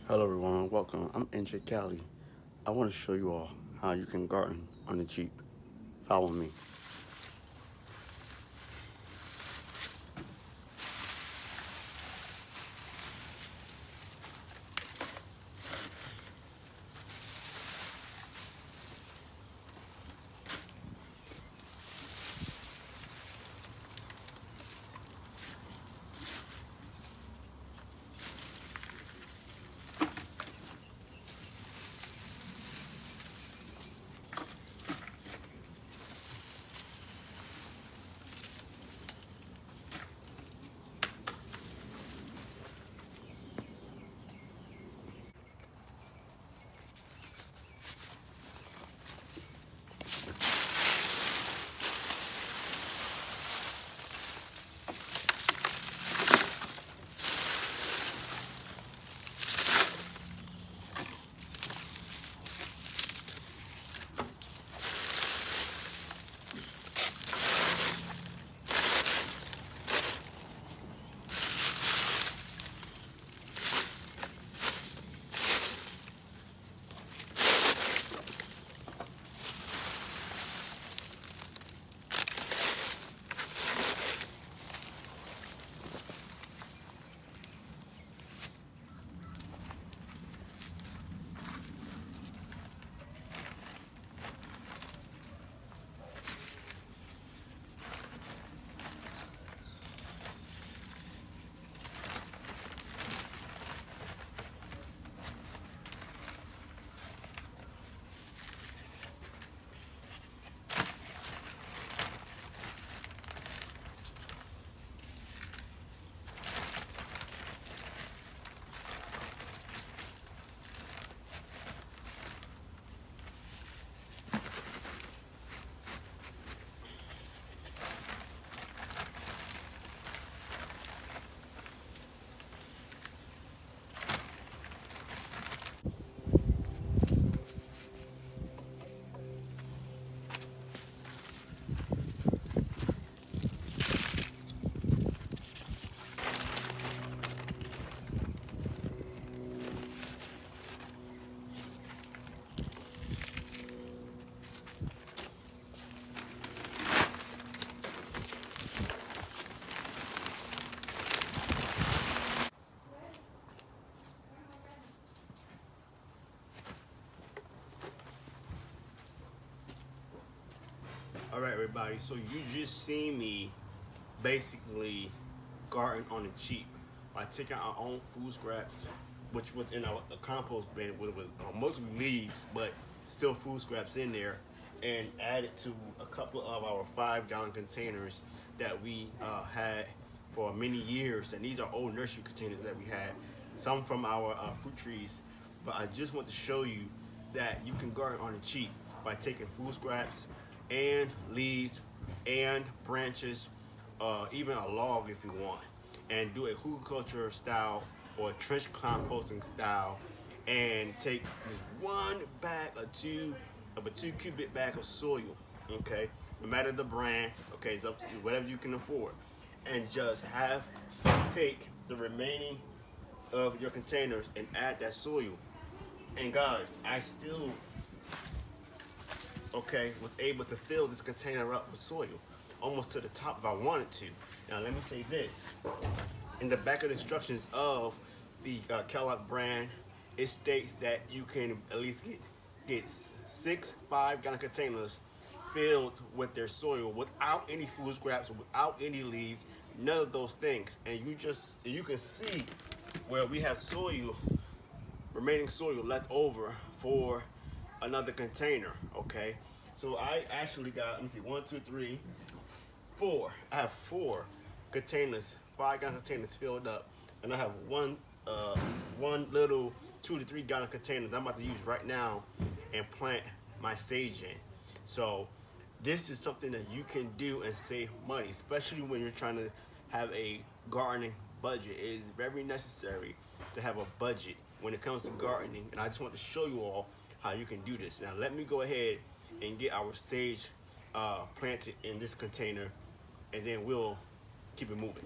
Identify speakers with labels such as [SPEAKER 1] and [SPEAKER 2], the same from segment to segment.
[SPEAKER 1] Hello everyone, welcome. I'm Njcali. I want to show you all how you can garden on the Jeep. Follow me.
[SPEAKER 2] All right, everybody. So you just seen me basically garden on the cheap by taking our own food scraps, which was in our compost bin with mostly leaves, but still food scraps in there, and added to a couple of our 5 gallon containers that we had for many years. And these are old nursery containers that we had, some from our fruit trees. But I just want to show you that you can garden on the cheap by taking food scraps and leaves and branches, even a log if you want, and do a hugelkutur style or a trench composting style, and take just one bag or two of a 2 cubic bag of soil, okay, no matter the brand, okay, it's up to you, whatever you can afford, and just take the remaining of your containers and add that soil. And guys, I still, okay, was able to fill this container up with soil almost to the top if I wanted to. Now let me say this. In the back of the instructions of the Kellogg brand, it states that you can at least get 6 5 gallon containers filled with their soil without any food scraps, without any leaves, none of those things. And you can see where we have soil, remaining soil left over for another container, okay? So I actually got, let me see, 4. I have 4 containers, 5 gallon containers filled up, and I have one little 2 to 3 gallon container that I'm about to use right now and plant my sage in. So this is something that you can do and save money, especially when you're trying to have a gardening budget. It is very necessary to have a budget when it comes to gardening, and I just want to show you all how you can do this. Now let me go ahead and get our sage planted in this container, and then we'll keep it moving.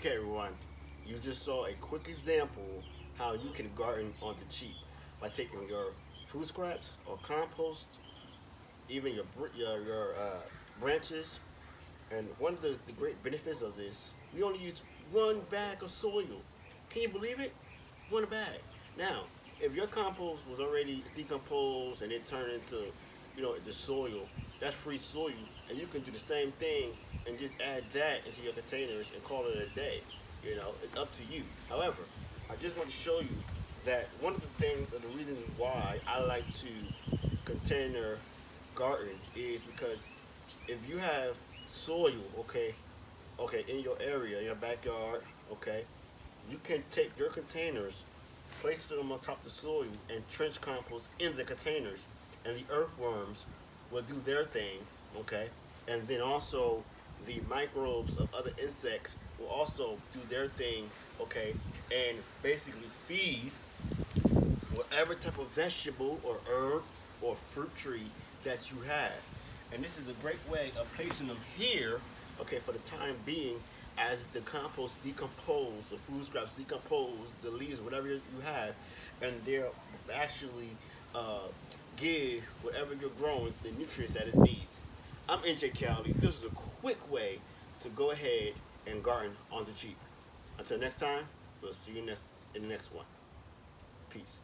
[SPEAKER 2] Okay, everyone, you just saw a quick example how you can garden on the cheap by taking your food scraps or compost, even your branches. And one of the great benefits of this, we only use 1 bag of soil. Can you believe it? 1 bag. Now, if your compost was already decomposed and it turned into, the soil, that's free soil, and you can do the same thing and just add that into your containers and call it a day. It's up to you. However, I just want to show you that one of the things, or the reasons why I like to container garden is because if you have soil, okay, in your area, in your backyard, okay, you can take your containers, place them on top of the soil, and trench compost in the containers, and the earthworms will do their thing, okay, and then also the microbes of other insects will also do their thing, okay, and basically feed whatever type of vegetable or herb or fruit tree that you have. And this is a great way of placing them here, okay, for the time being, as the compost decompose, the food scraps decompose, the leaves, whatever you have, and they'll actually give whatever you're growing the nutrients that it needs. I'm Njcali. This is a quick way to go ahead and garden on the cheap. Until next time, we'll see you in the next one. Peace.